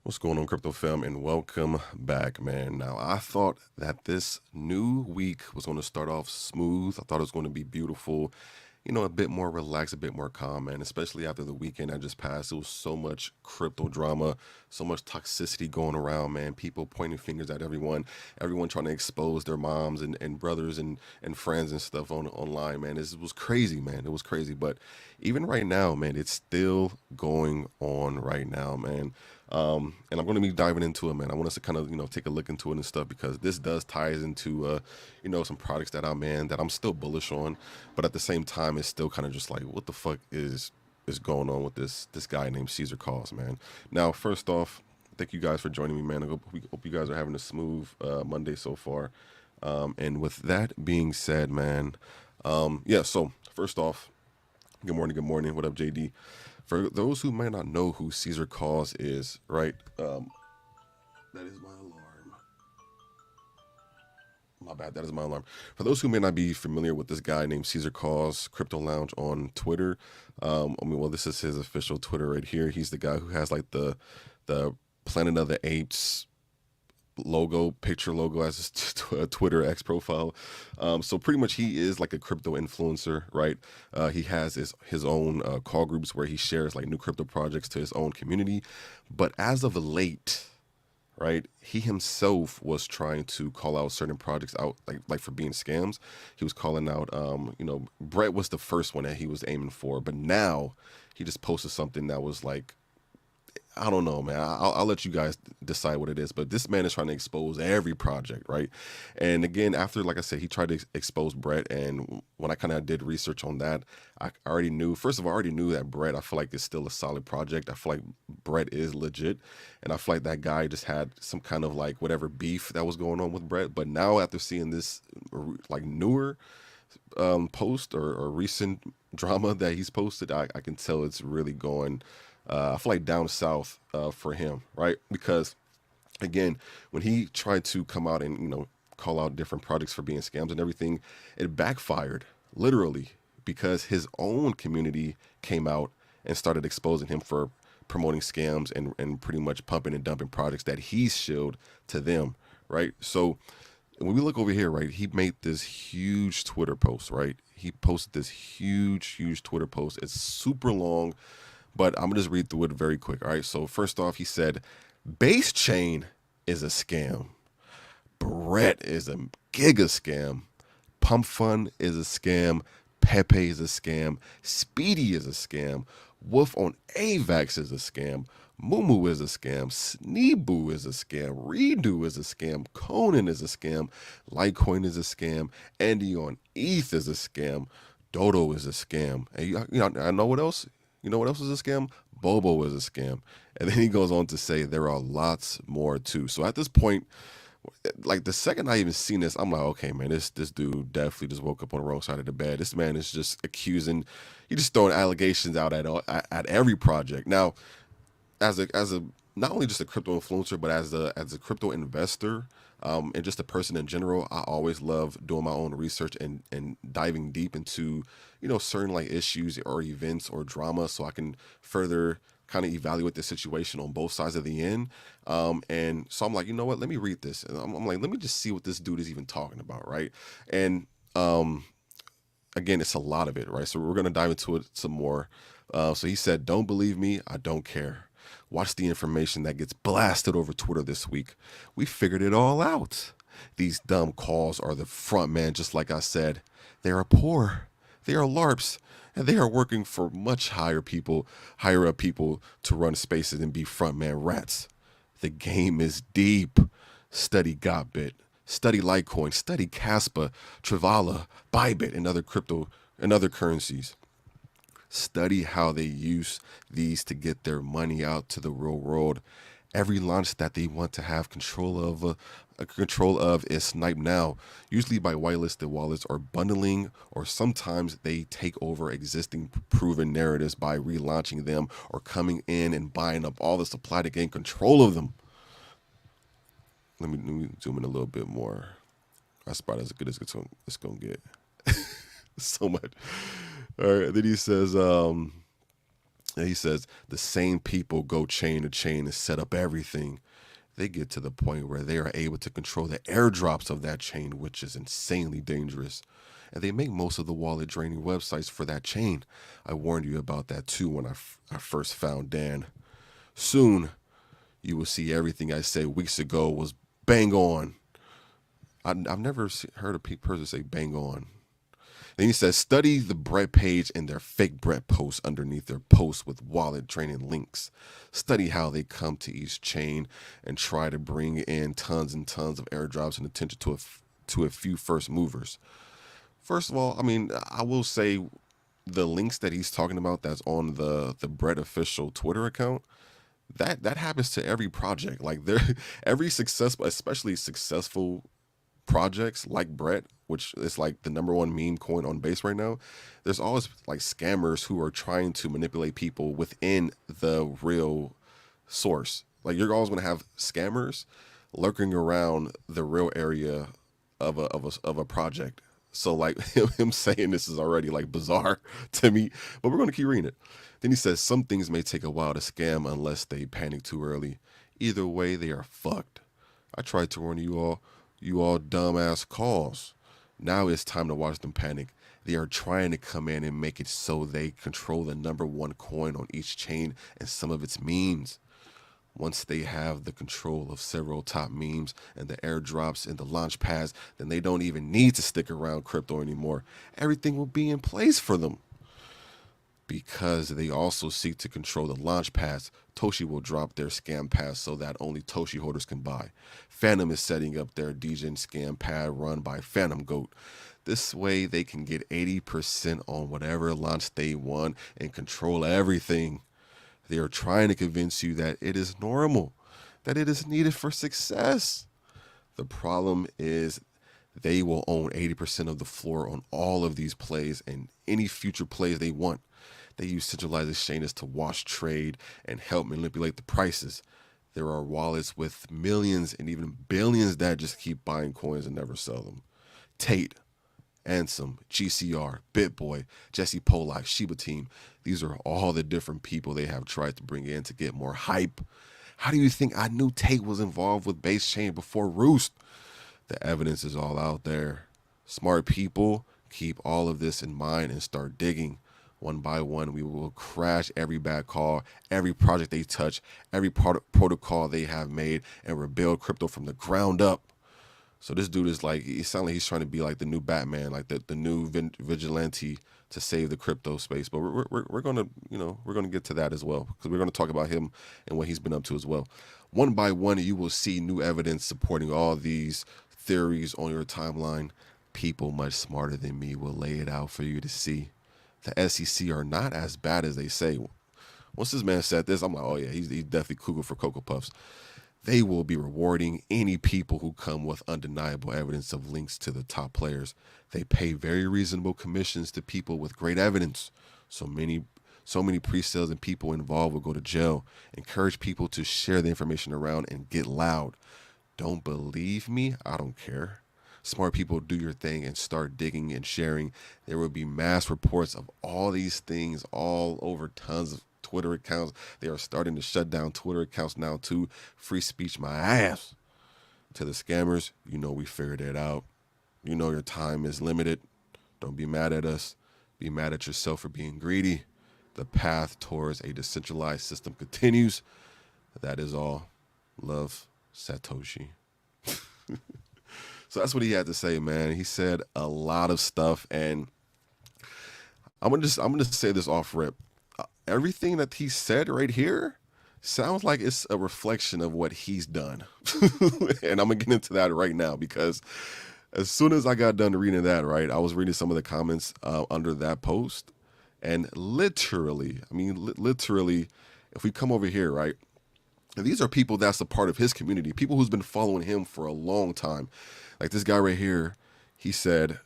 What's going on, Crypto Fam, and welcome back, man. Now, I thought that this new week was going to start off smooth. I thought it was going to be beautiful, a bit more relaxed, a bit more calm, man. Especially after the weekend I just passed. It was so much crypto drama, so much toxicity going around, man. People pointing fingers at everyone trying to expose their moms and brothers and friends and stuff online, man. It was crazy, man. It was crazy. But even right now, man, it's still going on right now, man. And I'm going to be diving into it, man. I want us to kind of, take a look into it and stuff because this does ties into, some products that I'm still bullish on, but at the same time, it's still kind of just like, what the fuck is going on with this guy named Caesar Calls, man. Now, first off, thank you guys for joining me, man. I hope you guys are having a smooth Monday so far. And with that being said, man, yeah. So first off, good morning, good morning. What up, JD? For those who might not know who Caesar Calls is, right? That is my alarm. My bad, that is my alarm. For those who may not be familiar with this guy named Caesar Calls Crypto Lounge on Twitter, well, this is his official Twitter right here. He's the guy who has like the Planet of the Apes picture logo as his Twitter X profile. So pretty much he is like a crypto influencer, right? He has his own call groups where he shares like new crypto projects to his own community. But as of late, right, he himself was trying to call out certain projects out like for being scams. He was calling out, Brett was the first one that he was aiming for, but now he just posted something that was like, I don't know, man. I'll let you guys decide what it is. But this man is trying to expose every project, right? And again, after, like I said, he tried to expose Brett. And when I kind of did research on that, I already knew, first of all, I already knew that Brett, I feel like, is still a solid project. I feel like Brett is legit. And I feel like that guy just had some kind of like whatever beef that was going on with Brett. But now, after seeing this like newer post or recent drama that he's posted, I can tell it's really going. I feel like down south for him, right? Because again, when he tried to come out and call out different projects for being scams and everything, it backfired literally because his own community came out and started exposing him for promoting scams and pretty much pumping and dumping projects that he's shilled to them, right? So when we look over here, right, he made this huge Twitter post, right? He posted this huge Twitter post. It's super long, but I'm gonna just read through it very quick. All right. So first off, he said, "Base chain is a scam. Brett is a giga scam. Pump Fund is a scam. Pepe is a scam. Speedy is a scam. Wolf on AVAX is a scam. Mumu is a scam. Sneeboo is a scam. Redo is a scam. Conan is a scam. Litecoin is a scam. Andy on ETH is a scam. Dodo is a scam. And I know what else? You know what else is a scam? Bobo is a scam." And then he goes on to say there are lots more too. So at this point, like the second I even seen this, I'm like, okay, man, this dude definitely just woke up on the wrong side of the bed. This man is just accusing, he just throwing allegations out at every project. Now, as a not only just a crypto influencer, but as a crypto investor, and just a person in general, I always love doing my own research and diving deep into certain like issues or events or drama, so I can further kind of evaluate the situation on both sides of the end. And so I'm like, you know what? Let me read this, and I'm like, let me just see what this dude is even talking about, right? And again, it's a lot of it, right? So we're gonna dive into it some more. So he said, "Don't believe me? I don't care. Watch the information that gets blasted over Twitter this week. We figured it all out. These dumb calls are the front man, just like I said. They are poor. They are LARPs. And they are working for much higher up people to run spaces and be front man rats. The game is deep. Study Gotbit. Study Litecoin. Study Caspa, Travala, Bybit, and other currencies. Study how they use these to get their money out to the real world. Every launch that they want to have control of is sniped now, usually by whitelisted wallets or bundling, or sometimes they take over existing proven narratives by relaunching them or coming in and buying up all the supply to gain control of them." Let me zoom in a little bit more. That's about as good as it's gonna get. So much. All right. Then he says, And he says the same people go chain to chain and set up everything. They get to the point where they are able to control the airdrops of that chain, which is insanely dangerous. And they make most of the wallet draining websites for that chain. I warned you about that too when I first found Dan. Soon, you will see everything I said weeks ago was bang on. I've never heard a person say bang on. Then he says, study the Brett page and their fake Brett posts underneath their posts with wallet draining links. Study how they come to each chain and try to bring in tons and tons of airdrops and attention to a few first movers. First of all, I mean, I will say the links that he's talking about that's on the Brett official Twitter account, that happens to every project. Like every successful, especially successful projects like Brett, which is like the number one meme coin on base right now, there's always like scammers who are trying to manipulate people within the real source. Like you're always going to have scammers lurking around the real area of a project. So like him saying this is already like bizarre to me, but we're going to keep reading it. Then he says some things may take a while to scam unless they panic too early. Either way, they are fucked. I tried to warn you all dumbass calls. Now it's time to watch them panic. They are trying to come in and make it so they control the number one coin on each chain and some of its memes. Once they have the control of several top memes and the airdrops and the launch pads, then they don't even need to stick around crypto anymore. Everything will be in place for them. Because they also seek to control the launch pads, Toshi will drop their scam pads so that only Toshi holders can buy. Phantom is setting up their DGen scam pad run by Phantom Goat. This way they can get 80% on whatever launch they want and control everything. They are trying to convince you that it is normal, that it is needed for success. The problem is they will own 80% of the floor on all of these plays and any future plays they want. They use centralized exchanges to wash trade and help manipulate the prices. There are wallets with millions and even billions that just keep buying coins and never sell them. Tate, Ansem, GCR, BitBoy, Jesse Polak, Shiba Team. These are all the different people they have tried to bring in to get more hype. How do you think I knew Tate was involved with Base Chain before Roost? The evidence is all out there. Smart people keep all of this in mind and start digging. One by one, we will crash every bad call, every project they touch, every protocol they have made, and rebuild crypto from the ground up. So this dude is like, he sounds like he's trying to be like the new Batman, like the new vigilante to save the crypto space. But we're gonna, we're gonna get to that as well, because we're gonna talk about him and what he's been up to as well. One by one, you will see new evidence supporting all these theories on your timeline. People much smarter than me will lay it out for you to see. The SEC are not as bad as they say. Once this man said this, I'm like, oh yeah, he's definitely cuckoo for Cocoa Puffs. They will be rewarding any people who come with undeniable evidence of links to the top players. They pay very reasonable commissions to people with great evidence. So many pre-sales and people involved will go to jail. Encourage people to share the information around and get loud. Don't believe me? I don't care. Smart people, do your thing and start digging and sharing. There will be mass reports of all these things all over tons of Twitter accounts. They are starting to shut down Twitter accounts now too. Free speech my ass. To the scammers, we figured it out. Your time is limited. Don't be mad at us. Be mad at yourself for being greedy. The path towards a decentralized system continues. That is all. Love, Satoshi. So that's what he had to say, man. He said a lot of stuff, and I'm gonna say this off rip. Everything that he said right here sounds like it's a reflection of what he's done. And I'm gonna get into that right now, because as soon as I got done reading that, right, I was reading some of the comments under that post, and literally, if we come over here, right, and these are people that's a part of his community, people who's been following him for a long time. Like this guy right here, he said,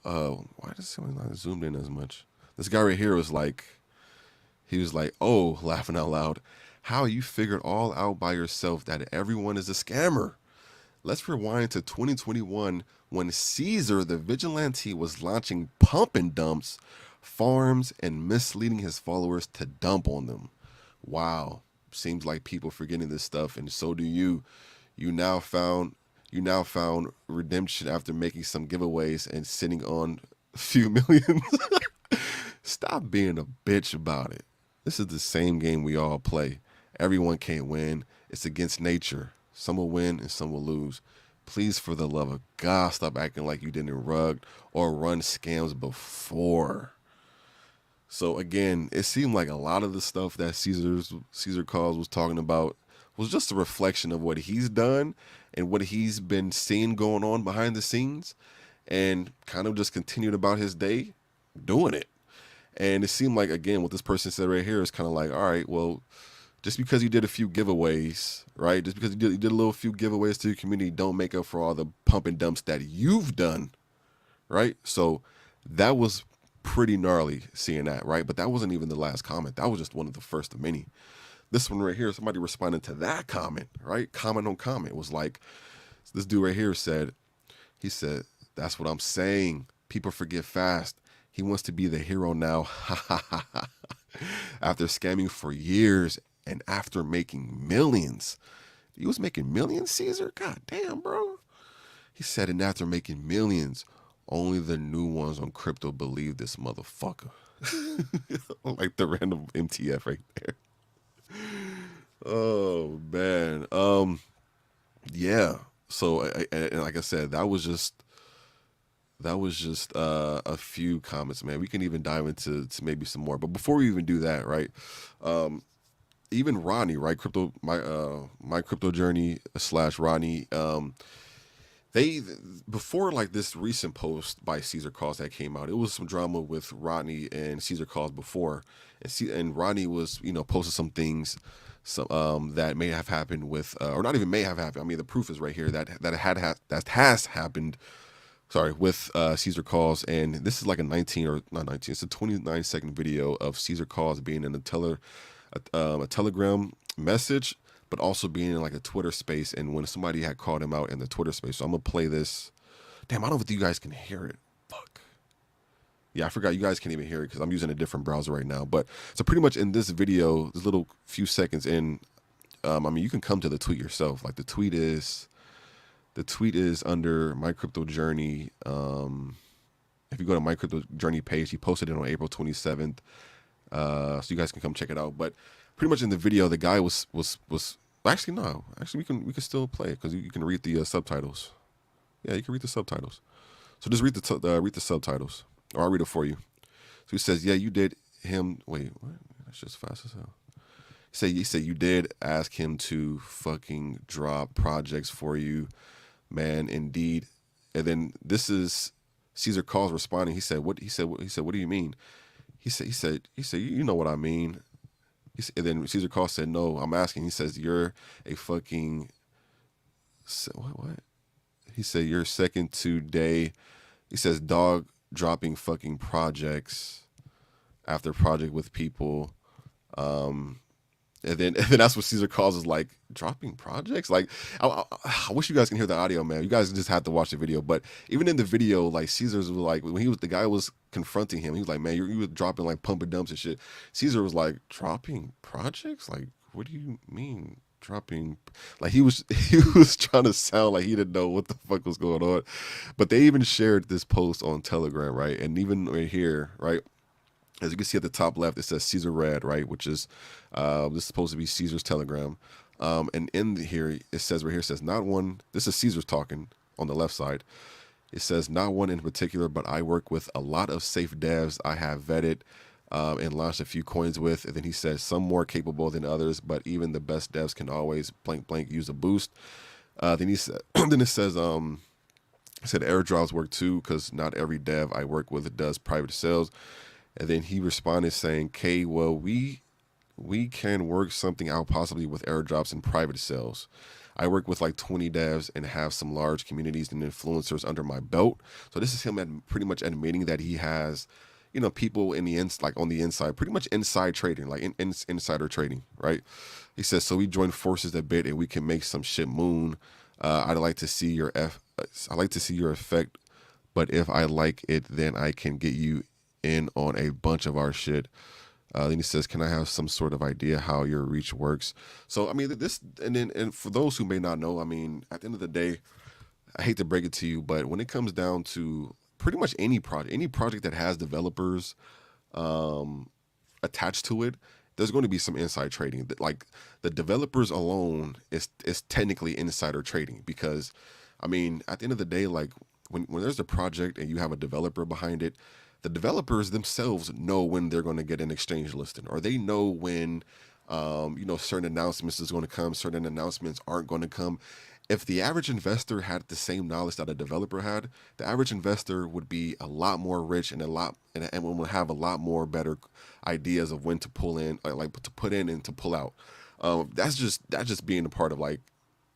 why does it not zoomed in as much? This guy right here was like, oh, laughing out loud, how you figured all out by yourself that everyone is a scammer. Let's rewind to 2021 when Caesar the Vigilante was launching pump and dumps farms and misleading his followers to dump on them. Wow. Seems like people forgetting this stuff, and so do you. You now found redemption after making some giveaways and sitting on a few millions. Stop being a bitch about it. This is the same game we all play. Everyone can't win. It's against nature. Some will win and some will lose. Please, for the love of God, stop acting like you didn't rug or run scams before. So again, it seemed like a lot of the stuff that Caesar Cause was talking about was just a reflection of what he's done and what he's been seeing going on behind the scenes, and kind of just continued about his day doing it. And it seemed like, again, what this person said right here is kind of like, all right, well, just because you did a few giveaways, right? Just because you did a little few giveaways to your community, don't make up for all the pump and dumps that you've done, right? So that was pretty gnarly seeing that, right? But that wasn't even the last comment. That was just one of the first of many. This one right here, somebody responded to that comment, right? Comment on comment. It was like, this dude right here said, he said, that's what I'm saying. People forget fast. He wants to be the hero now. After scamming for years and after making millions. He was making millions, Caesar? God damn, bro. He said, and after making millions, only the new ones on crypto believe this motherfucker. Like the random MTF right there. Oh, man. Yeah. So, and like I said, that was just a few comments, man. We can even dive into maybe some more. But before we even do that, right? Even Ronnie, right? My crypto journey / Ronnie. They, before like this recent post by Caesar Cause that came out, it was some drama with Rodney and Caesar Cause before, and Rodney was, posted some things, that may have happened with, or not even may have happened. I mean, the proof is right here that has happened. Sorry, with Caesar Cause, and this is like a 19 or not 19. It's a 29-second video of Caesar Cause being in a Telegram message, but also being in like a Twitter space, and when somebody had called him out in the Twitter space. So I'm gonna play this. Damn, I don't know if you guys can hear it. Fuck. Yeah, I forgot you guys can't even hear it because I'm using a different browser right now. But so pretty much in this video, this little few seconds in, I mean, you can come to the tweet yourself. Like the tweet is under My Crypto Journey. If you go to My Crypto Journey page, he posted it on April 27th. So you guys can come check it out. But pretty much in the video, the guy was actually, no, actually we can still play it because you can read the subtitles. Yeah, you can read the subtitles. So just read the subtitles, or I'll read it for you. So he says, yeah, you did him. Wait, what? That's just fast as hell. He said you did ask him to fucking drop projects for you, man. Indeed. And then this is Caesar Cause responding. He said, what do you mean? He said, you know what I mean. And then Caesar Cause said, no, I'm asking. He says, you're a fucking, what? He said, you're second today. He says, dog dropping fucking projects after project with people. And then that's what Caesar Cause is like, dropping projects. Like, I wish you guys can hear the audio, man. You guys just have to watch the video. But even in the video, like Caesar's was like, when the guy was confronting him, he was like, man, you were dropping like pump and dumps and shit. Caesar was like, dropping projects? Like, what do you mean dropping? Like he was trying to sound like he didn't know what the fuck was going on. But they even shared this post on Telegram, right? And even right here, right? As you can see at the top left, it says Caesar Red, right? Which is, this is supposed to be Caesar's Telegram. And in here, it says right here, it says not one, this is Caesar's talking on the left side. It says not one in particular, but I work with a lot of safe devs I have vetted and launched a few coins with. And then he says some more capable than others, but even the best devs can always blank use a boost. Then he said, then it says, he said airdrops work too, because not every dev I work with does private sales. And then he responded saying, K, well, we can work something out possibly with airdrops and private sales. I work with like 20 devs and have some large communities and influencers under my belt. So this is him pretty much admitting that he has, people in the on the inside, pretty much inside trading, like insider trading, right? He says, so we join forces a bit and we can make some shit moon. I'd like to see your effect, but if I like it, then I can get you in on a bunch of our shit. Then he says, "Can I have some sort of idea how your reach works?" So I mean, this and for those who may not know, I mean, at the end of the day, I hate to break it to you, but when it comes down to pretty much any project that has developers attached to it, there's going to be some inside trading. Like the developers alone is technically insider trading because, I mean, at the end of the day, like when there's a project and you have a developer behind it, the developers themselves know when they're going to get an exchange listing, or they know when certain announcements is going to come, certain announcements aren't going to come. If the average investor had the same knowledge that a developer had, the average investor would be a lot more rich and would have a lot more better ideas of when to pull in, like to put in and to pull out. That's just being a part of like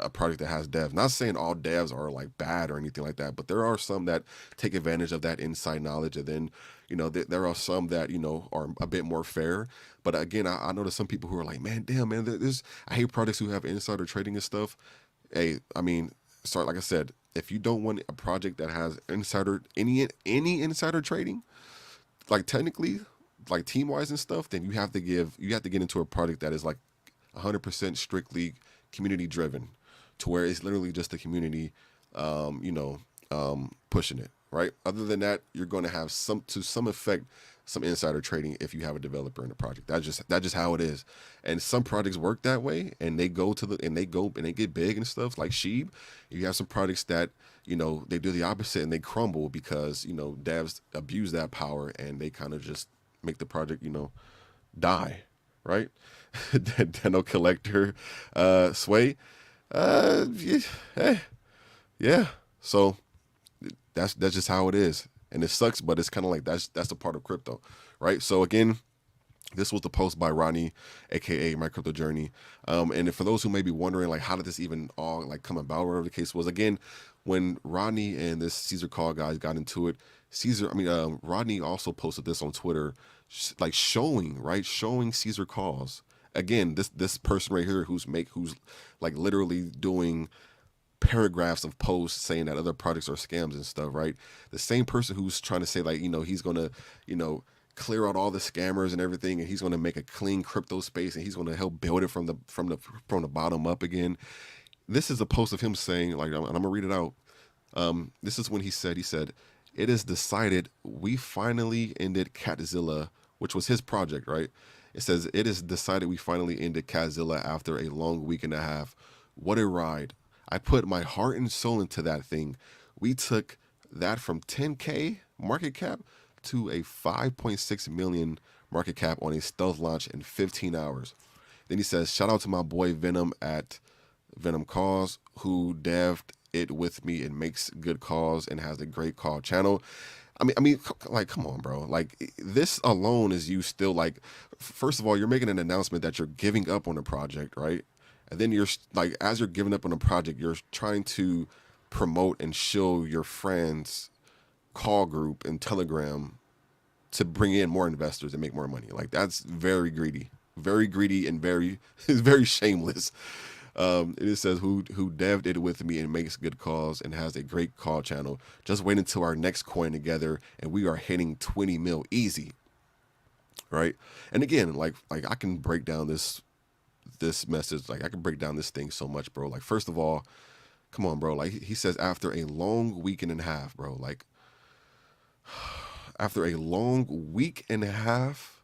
a project that has devs. Not saying all devs are like bad or anything like that, but there are some that take advantage of that inside knowledge, and then there are some that are a bit more fair. But again, I know there's some people who are like, man, damn, man, I hate projects who have insider trading and stuff. Hey, I mean, sorry, like I said, if you don't want a project that has any insider trading, like technically, like team wise and stuff, then you have to get into a project that is like 100% strictly community driven, to where it's literally just the community, pushing it, right? Other than that, you're going to have some effect, some insider trading if you have a developer in the project. That's just how it is. And some projects work that way, and they get big and stuff like Sheeb. You have some projects that they do the opposite and they crumble because devs abuse that power and they kind of just make the project die, right? Deno Collector, Sway, yeah. So that's just how it is, and it sucks, but it's kind of like that's a part of crypto, right? So again, this was the post by Ronnie, aka My Crypto Journey. And for those who may be wondering, like, how did this even all like come about, whatever the case was, again, when Rodney and this Caesar Call guys got into it, Rodney also posted this on Twitter, like showing Caesar Calls. Again, this person right here who's like literally doing paragraphs of posts saying that other projects are scams and stuff, right? The same person who's trying to say like, he's gonna, clear out all the scammers and everything, and he's gonna make a clean crypto space, and he's gonna help build it from the bottom up again. This is a post of him saying, like, and I'm gonna read it out. This is when he said, "It is decided we finally ended Catzilla," which was his project, right? It says, "It is decided we finally ended Catzilla after a long week and a half. What a ride. I put my heart and soul into that thing. We took that from 10K market cap to a 5.6 million market cap on a stealth launch in 15 hours. Then he says, shout out to my boy Venom at Venom Calls, who devved it with me and makes good calls and has a great call channel. I mean, like, come on, bro. Like, this alone is you still, like, first of all, you're making an announcement that you're giving up on a project, right? And then you're, like, as you're giving up on a project, you're trying to promote and show your friends' call group and Telegram to bring in more investors and make more money. Like, that's very greedy and it's very shameless. It says who devved it with me and makes good calls and has a great call channel. Just wait until our next coin together and we are hitting 20 mil easy. Right. And again, like I can break down this message. Like, I can break down this thing so much, bro. Like, first of all, come on, bro. Like, he says after a long week and a half, bro. Like, after a long week and a half,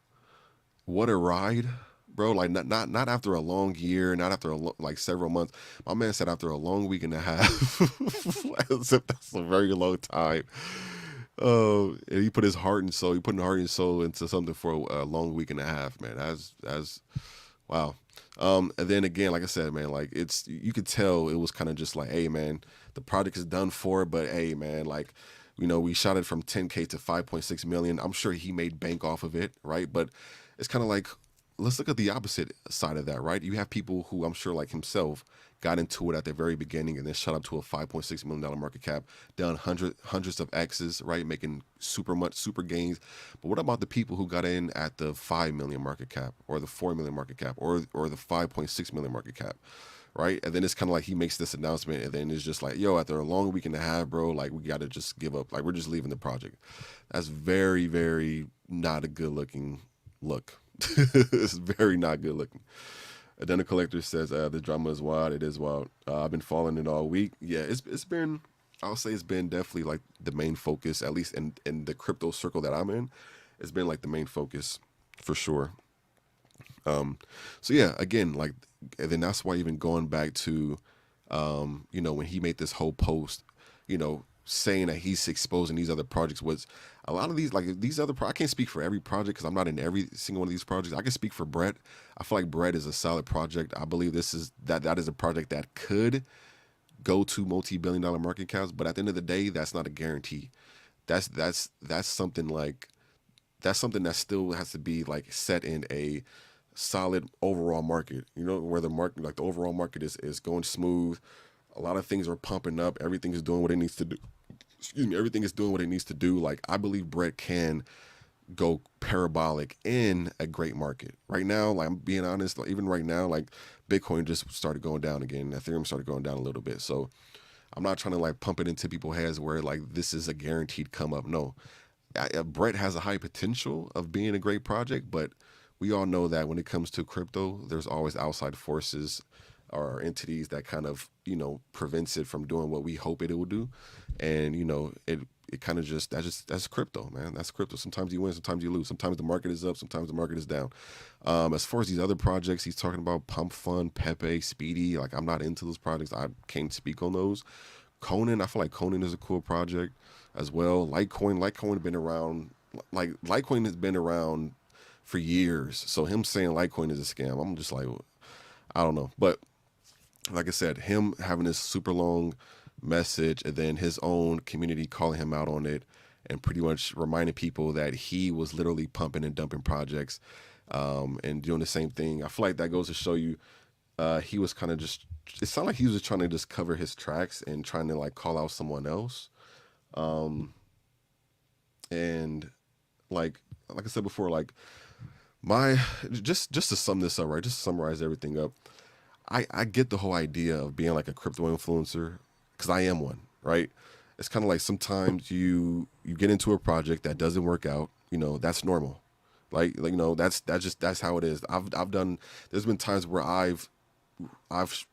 what a ride, bro. Like, not after a long year, not after like several months. My man said after a long week and a half. As if that's a very long time. And he put his heart and soul. He put his heart and soul into something for a long week and a half, man. That's wow. And then again, like I said, man, like, you could tell it was kind of just like, hey, man, the project is done for, but hey, man, like, we shot it from 10K to 5.6 million. I'm sure he made bank off of it, right? But it's kind of like, let's look at the opposite side of that, right? You have people who I'm sure, like himself, got into it at the very beginning and then shot up to a $5.6 million market cap, done hundreds of X's, right? Making super gains. But what about the people who got in at the 5 million market cap or the 4 million market cap or the 5.6 million market cap, right? And then it's kind of like he makes this announcement, and then it's just like, yo, after a long week and a half, bro, like we got to just give up. Like we're just leaving the project. That's very, very not a good looking look. It's very not good looking. Adena Collector says the drama is wild. It is wild. I've been following it all week. Yeah, it's been. I'll say it's been definitely like the main focus, at least in the crypto circle that I'm in. It's been like the main focus for sure. So yeah, again, like, and then that's why even going back to, when he made this whole post, saying that he's exposing these other projects was a lot of these, like these other, I can't speak for every project because I'm not in every single one of these projects. I can speak for Brett. I feel like Brett is a solid project. I believe that is a project that could go to multi-billion-dollar market caps, but at the end of the day, that's not a guarantee. That's something like that's something that still has to be like set in a solid overall market. Where the market, like the overall market is going smooth. A lot of things are pumping up. Everything is doing what it needs to do. Excuse me. Everything is doing what it needs to do. Like I believe Brett can go parabolic in a great market. Right now, like I'm being honest, like even right now, like Bitcoin just started going down again. Ethereum started going down a little bit. So I'm not trying to like pump it into people's heads where like this is a guaranteed come up. No, Brett has a high potential of being a great project, but we all know that when it comes to crypto, there's always outside forces or entities that kind of prevents it from doing what we hope it will do, and it kind of that's crypto, man. That's crypto. Sometimes you win, sometimes you lose. Sometimes the market is up, sometimes the market is down. As far as these other projects, he's talking about Pump Fund, Pepe, Speedy. Like I'm not into those projects. I can't speak on those. Conan, I feel like Conan is a cool project as well. Litecoin been around. Like Litecoin has been around for years. So him saying Litecoin is a scam, I'm just like, I don't know. But like I said, him having this super long message and then his own community calling him out on it and pretty much reminding people that he was literally pumping and dumping projects and doing the same thing. I feel like that goes to show you he was kind of just, it sounded like he was just trying to just cover his tracks and trying to like call out someone else. And like I said before, like my, just to sum this up, right? Just to summarize everything up. I get the whole idea of being like a crypto influencer because I am one, right? It's kind of like sometimes you get into a project that doesn't work out, that's normal. Like that's how it is. There's been times where I've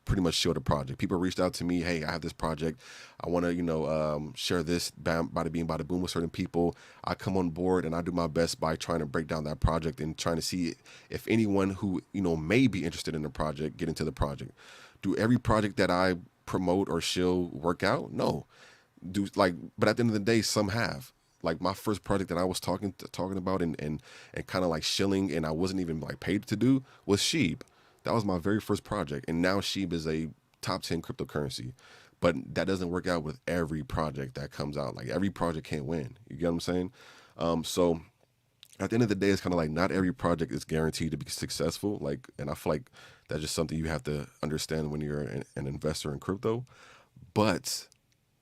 pretty much showed a project. People reached out to me, hey, I have this project. I want to, share this bada bing, bada boom with certain people. I come on board and I do my best by trying to break down that project and trying to see if anyone who, may be interested in the project, get into the project. Do every project that I promote or shill work out? No. But at the end of the day, some have. Like my first project that I was talking about and kind of like shilling and I wasn't even like paid to do was Sheeb. That was my very first project. And now Sheeb is a top 10 cryptocurrency. But that doesn't work out with every project that comes out. Like every project can't win. You get what I'm saying? So at the end of the day, it's kind of like not every project is guaranteed to be successful. Like, and I feel like that's just something you have to understand when you're an investor in crypto. But,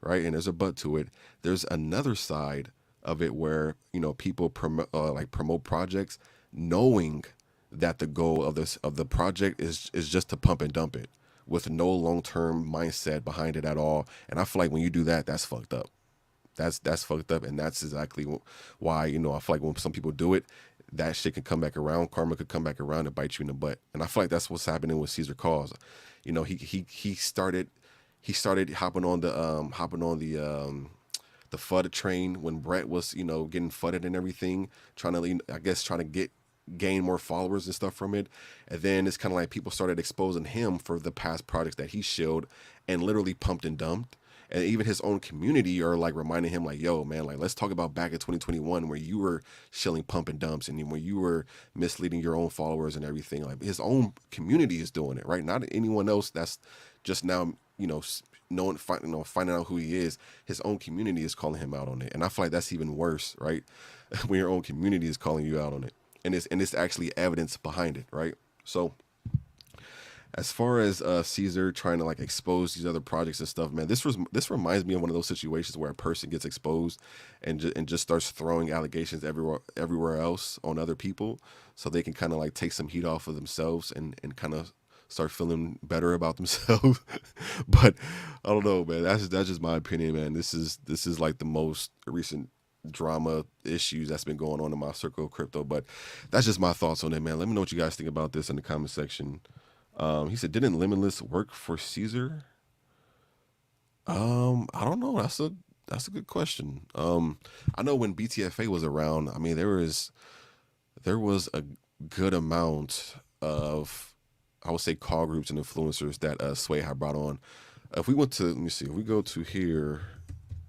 right, and there's a but to it, there's another side of it where, people promote projects knowing that the goal of the project is just to pump and dump it with no long-term mindset behind it at all. And I feel like when you do that, that's fucked up. That's fucked up. And that's exactly why, I feel like when some people do it, that shit can come back around. Karma could come back around and bite you in the butt. And I feel like that's what's happening with Caesar Cause. He started hopping on the FUD train when Brett was, getting fudded and everything, trying to gain more followers and stuff from it. And then it's kind of like people started exposing him for the past projects that he showed and literally pumped and dumped. And even his own community are like reminding him like, yo, man, like let's talk about back in 2021 where you were shilling pump and dumps and where you were misleading your own followers and everything. Like his own community is doing it, right? Not anyone else that's just now, finding out who he is. His own community is calling him out on it. And I feel like that's even worse, right? When your own community is calling you out on it. And it's actually evidence behind it, right? So as far as Caesar trying to like expose these other projects and stuff, man, this reminds me of one of those situations where a person gets exposed and just starts throwing allegations everywhere else on other people, so they can kind of like take some heat off of themselves and kind of start feeling better about themselves. But I don't know, man. That's just my opinion, man. This is like the most recent drama issues that's been going on in my circle of crypto. But that's just my thoughts on it, man. Let me know what you guys think about this in the comment section. He said, "Didn't Limitless work for Caesar?" I don't know. That's a good question. I know when BTFA was around, I mean there was a good amount of, I would say, call groups and influencers that Sway had brought on. If we went to, let me see, if we go to here,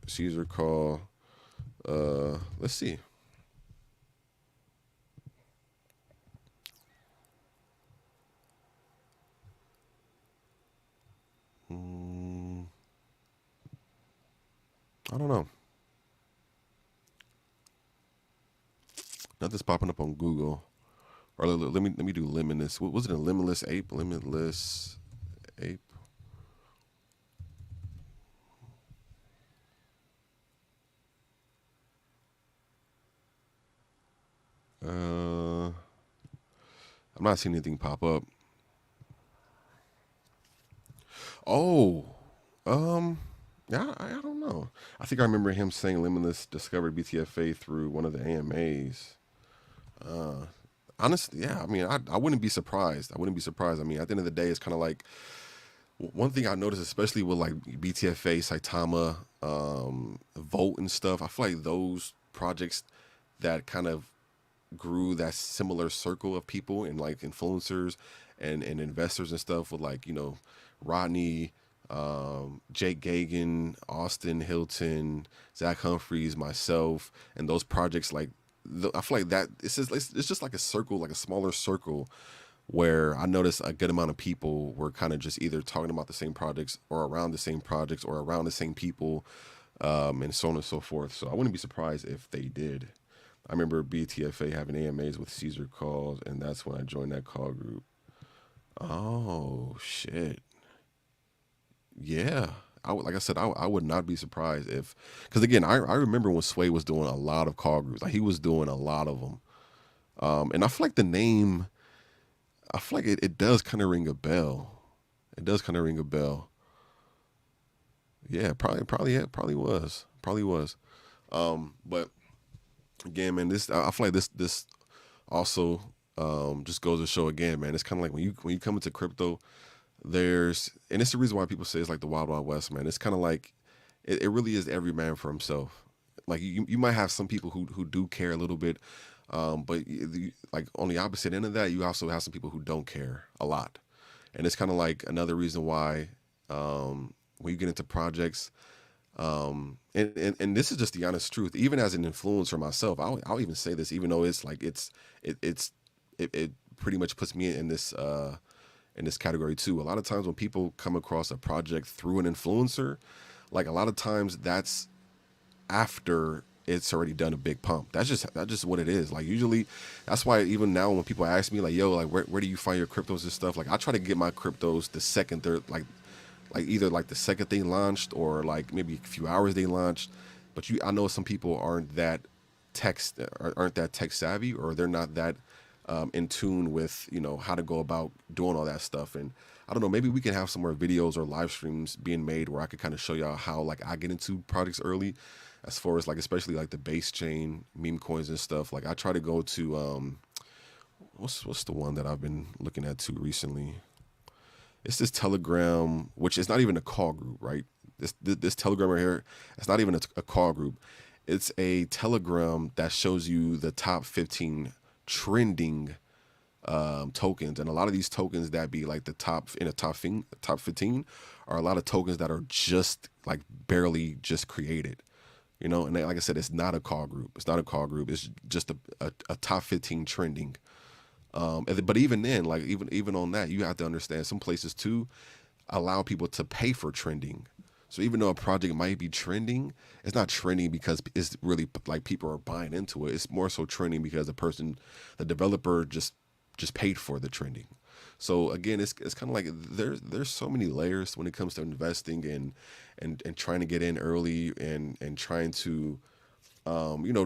Caesar call, let's see. Mm, I don't know. Nothing's popping up on Google. Or let me do Limitless. What was it? A Limitless Ape? Limitless Ape. I'm not seeing anything pop up. Oh, um, yeah, I don't know. I think I remember him saying Limitless discovered BTFA through one of the AMAs. Uh, Honestly, yeah. I mean, I wouldn't be surprised. I wouldn't be surprised. I mean, at the end of the day, it's kind of like one thing I noticed, especially with like BTFA, Saitama, Volt and stuff. I feel like those projects that kind of grew that similar circle of people and like influencers and investors and stuff with like, Rodney, Jake Gagan, Austin Hilton, Zach Humphreys, myself, and those projects like I feel like that it's just like a circle, like a smaller circle where I noticed a good amount of people were kind of just either talking about the same projects or around the same projects or around the same people, and so on and so forth. So I wouldn't be surprised if they did. I remember BTFA having AMAs with Caesar calls, and that's when I joined that call group. Oh shit, yeah. Like I said, I would not be surprised if, because again, I remember when Sway was doing a lot of call groups, like he was doing a lot of them, and I feel like the name, I feel like it does kind of ring a bell. It does kind of ring a bell. Yeah, probably, yeah, probably was. But again, man, this I feel like this also just goes to show again, man. It's kind of like when you come into crypto, and it's the reason why people say it's like the wild wild west, man. It's kind of like it really is every man for himself. Like you might have some people who do care a little bit, but like on the opposite end of that, you also have some people who don't care a lot, and it's kind of like another reason why, when you get into projects, and this is just the honest truth. Even as an influencer myself, I'll even say this, even though it's like it pretty much puts me in this category too. A lot of times when people come across a project through an influencer, like a lot of times that's after it's already done a big pump. That's just what it is. Like usually, that's why even now when people ask me like, "Yo, like where do you find your cryptos and stuff?" Like I try to get my cryptos the second they're like either like the second they launched or like maybe a few hours they launched. But I know some people aren't that tech savvy, or they're not that in tune with how to go about doing all that stuff. And I don't know, maybe we can have some more videos or live streams being made where I could kind of show y'all how like I get into projects early, as far as like especially like the base chain meme coins and stuff. Like I try to go to what's the one that I've been looking at too recently. It's this Telegram, which is not even a call group, right? This Telegram right here, it's not even a call group. It's a Telegram that shows you the top 15 trending tokens, and a lot of these tokens that be like the top 15 are a lot of tokens that are just like barely just created. And like I said, it's not a call group. It's not a call group. It's just a top 15 trending. But even then, like even on that, you have to understand some places too allow people to pay for trending. So even though a project might be trending, it's not trending because it's really like people are buying into it. It's more so trending because the developer just paid for the trending. So again, it's kind of like there's so many layers when it comes to investing and trying to get in early and trying to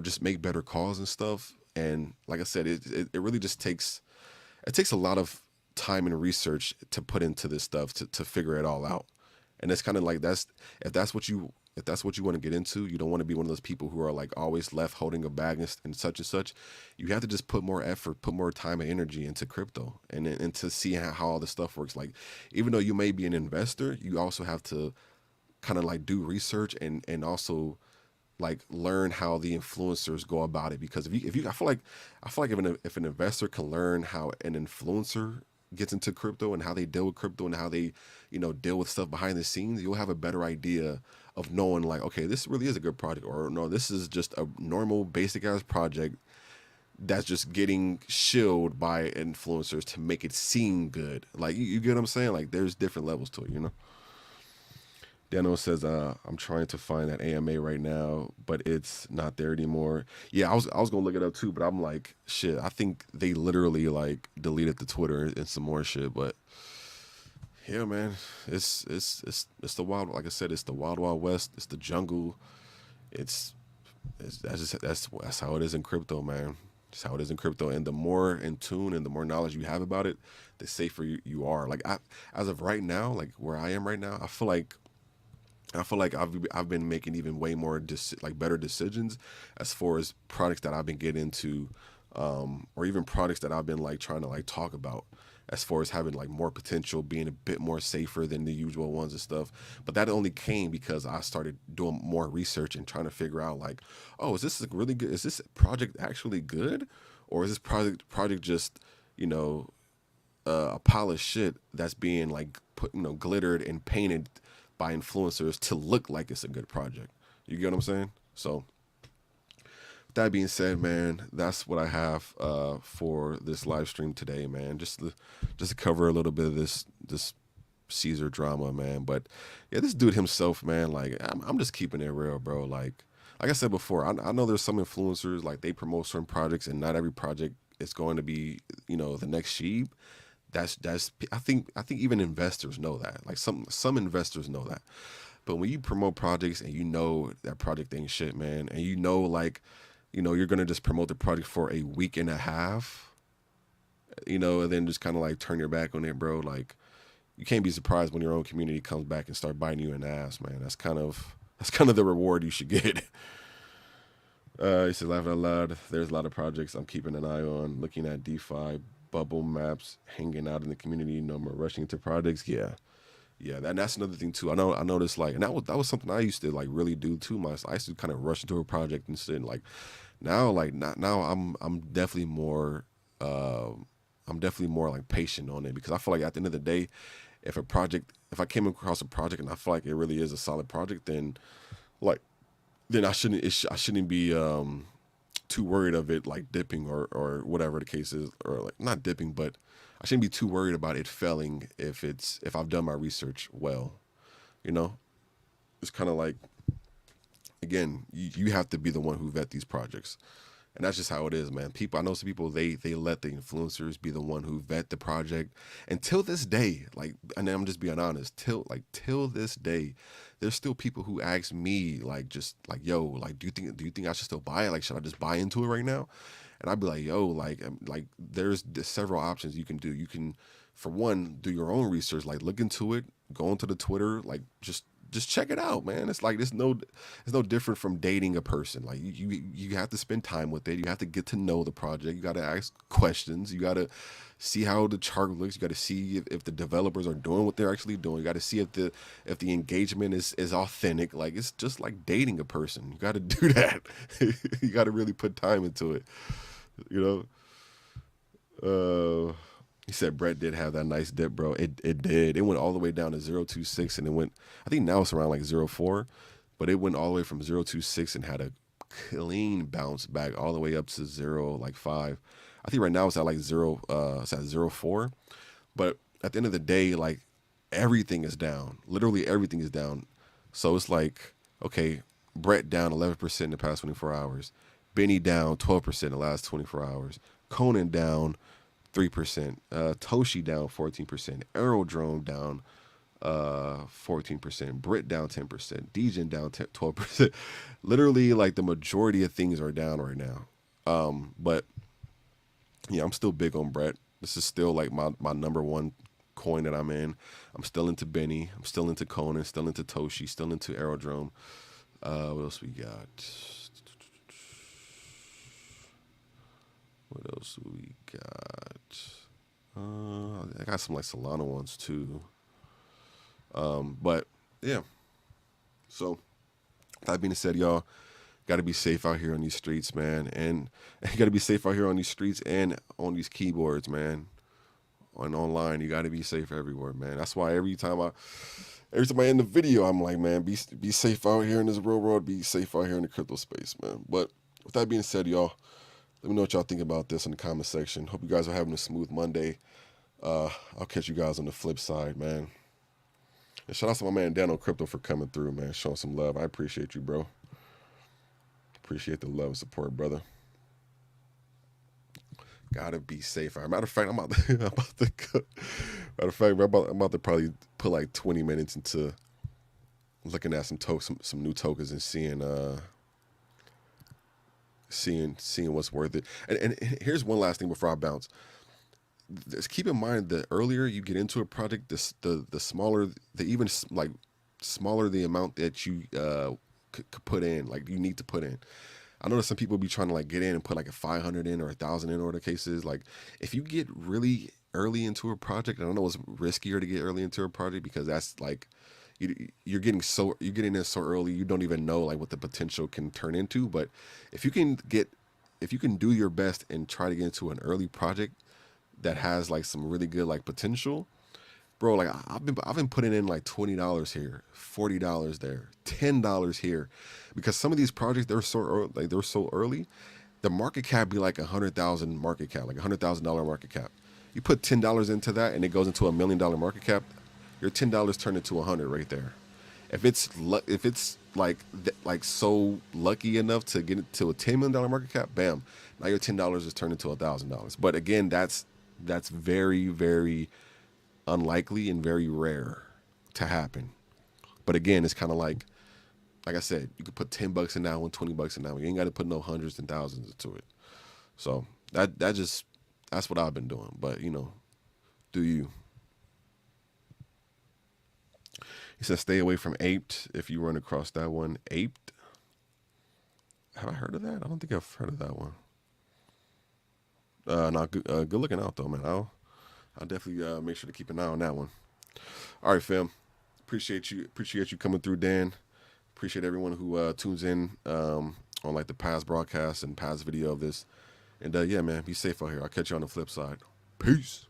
just make better calls and stuff. And like I said, it really just takes a lot of time and research to put into this stuff to figure it all out. And it's kind of like if that's what you if that's what you want to get into, you don't want to be one of those people who are like always left holding a bag and such and such. You have to just put more effort, put more time and energy into crypto and to see how all this stuff works. Like, even though you may be an investor, you also have to kind of like do research and also like learn how the influencers go about it. Because if you I feel like if an investor can learn how an influencer gets into crypto and how they deal with crypto and how they deal with stuff behind the scenes, you'll have a better idea of knowing like, okay, this really is a good project, or no, this is just a normal basic ass project that's just getting shilled by influencers to make it seem good. Like, you get what I'm saying? Like, there's different levels to it. Daniel says, I'm trying to find that AMA right now, but it's not there anymore. Yeah, I was gonna look it up too, but I'm like, shit, I think they literally like deleted the Twitter and some more shit. But yeah, man, it's the wild, like I said, it's the wild wild west. It's the jungle. That's how it is in crypto, man. It's how it is in crypto. And the more in tune and the more knowledge you have about it, the safer you are. Like, as of right now, like where I am right now, I feel like I've been making even way more better decisions as far as products that I've been getting into, or even products that I've been like trying to like talk about, as far as having like more potential, being a bit more safer than the usual ones and stuff. But that only came because I started doing more research and trying to figure out like, oh, is this really good? Is this project actually good, or is this project just a pile of shit that's being like put glittered and painted by influencers to look like it's a good project? You get what I'm saying? So, with that being said, man, that's what I have for this live stream today, man. Just to cover a little bit of this Caesar drama, man. But yeah, this dude himself, man, like I'm just keeping it real, bro. Like I said before, I know there's some influencers like they promote certain projects, and not every project is going to be the next sheep. That's I think even investors know that. Like, some investors know that. But when you promote projects and that project ain't shit, man, and like you're gonna just promote the project for a week and a half, and then just kind of like turn your back on it, bro. Like, you can't be surprised when your own community comes back and start biting you in the ass, man. That's kind of the reward you should get. He said, laughing out loud, there's a lot of projects I'm keeping an eye on, looking at DeFi bubble maps, hanging out in the community, no more rushing into projects. Yeah, that's another thing too. I noticed, like, and that was something I used to like really do too much. I used to kind of rush into a project and sit like, now, like, not now, I'm definitely more like patient on it, because I feel like at the end of the day, if I came across a project and I feel like it really is a solid project, then I shouldn't be too worried of it like dipping or whatever the case is, or like not dipping, but I shouldn't be too worried about it failing if I've done my research well. It's kind of like, again, you have to be the one who vet these projects. And that's just how it is, man. I know some people, they let the influencers be the one who vet the project. Until this day, like, and I'm just being honest, till this day, there's still people who ask me, like, just like, yo, like, do you think I should still buy it? Like, should I just buy into it right now? And I'd be like, yo, like there's several options you can do. You can, for one, do your own research, like look into it, go into the Twitter, like just check it out, man. It's like it's no different from dating a person. Like, you have to spend time with it. You have to get to know the project. You got to ask questions. You got to see how the chart looks. You got to see if the developers are doing what they're actually doing. You got to see if the engagement is authentic. Like, it's just like dating a person. You got to do that. You got to really put time into it. He said Brett did have that nice dip, bro. It did. It went all the way down to 0.26, and it went, I think now it's around like 0.4, but it went all the way from 0.26 and had a clean bounce back all the way up to 0.5. I think right now it's at like it's at 0.4. But at the end of the day, like, everything is down. Literally everything is down. So it's like, okay, Brett down 11% in the past 24 hours. Benny down 12% in the last 24 hours. Conan down 3%, Toshi down 14%, Aerodrome down 14%, Brit down 10%, Degen down 12%. Literally, like, the majority of things are down right now. But yeah, I'm still big on Brett. This is still like my number one coin that I'm in. I'm still into Benny. I'm still into Conan. Still into Toshi. Still into Aerodrome. What else we got? What else do we got? I got some like Solana ones too. But yeah. So that being said, y'all got to be safe out here on these streets, man, and you got to be safe out here on these streets and on these keyboards, man. And online, you got to be safe everywhere, man. That's why every time I end the video, I'm like, man, be safe out here in this real world. Be safe out here in the crypto space, man. But with that being said, y'all, let me know what y'all think about this in the comment section. Hope you guys are having a smooth Monday. I'll catch you guys on the flip side, man. And shout out to my man Dano Crypto for coming through, man. Showing some love. I appreciate you, bro. Appreciate the love and support, brother. Gotta be safe. Matter of fact, I'm about to probably put like 20 minutes into looking at some new tokens and seeing what's worth it. And here's one last thing before I bounce. Just keep in mind that earlier you get into a project, the smaller, smaller the amount that you could put in, like you need to put in. I know that some people be trying to like get in and put like a 500 in or 1,000 in, or the cases. Like if you get really early into a project, and I know it's riskier to get early into a project because that's like you're getting in so early, you don't even know like what the potential can turn into. But if you can do your best and try to get into an early project that has like some really good like potential, bro, like I've been putting in like $20 here, $40 there, $10 here, because some of these projects they're so early, the market cap be like 100,000 market cap, like $100,000 market cap. You put $10 into that and it goes into $1 million market cap, your $10 turned into 100 right there. If it's like so lucky enough to get it to a $10 million market cap, bam, now your $10 is turned into $1,000. But again, that's very, very unlikely and very rare to happen. But again, it's kind of like I said, you could put $10 in that one, $20 in that one. You ain't got to put no hundreds and thousands into it. So that's what I've been doing. But do you? He says, stay away from aped if you run across that one. Aped? Have I heard of that? I don't think I've heard of that one. Good looking out though, man. I'll definitely make sure to keep an eye on that one. All right, fam. Appreciate you coming through, Dan. Appreciate everyone who tunes in on like the past broadcasts and past video of this. And yeah, man, be safe out here. I'll catch you on the flip side. Peace.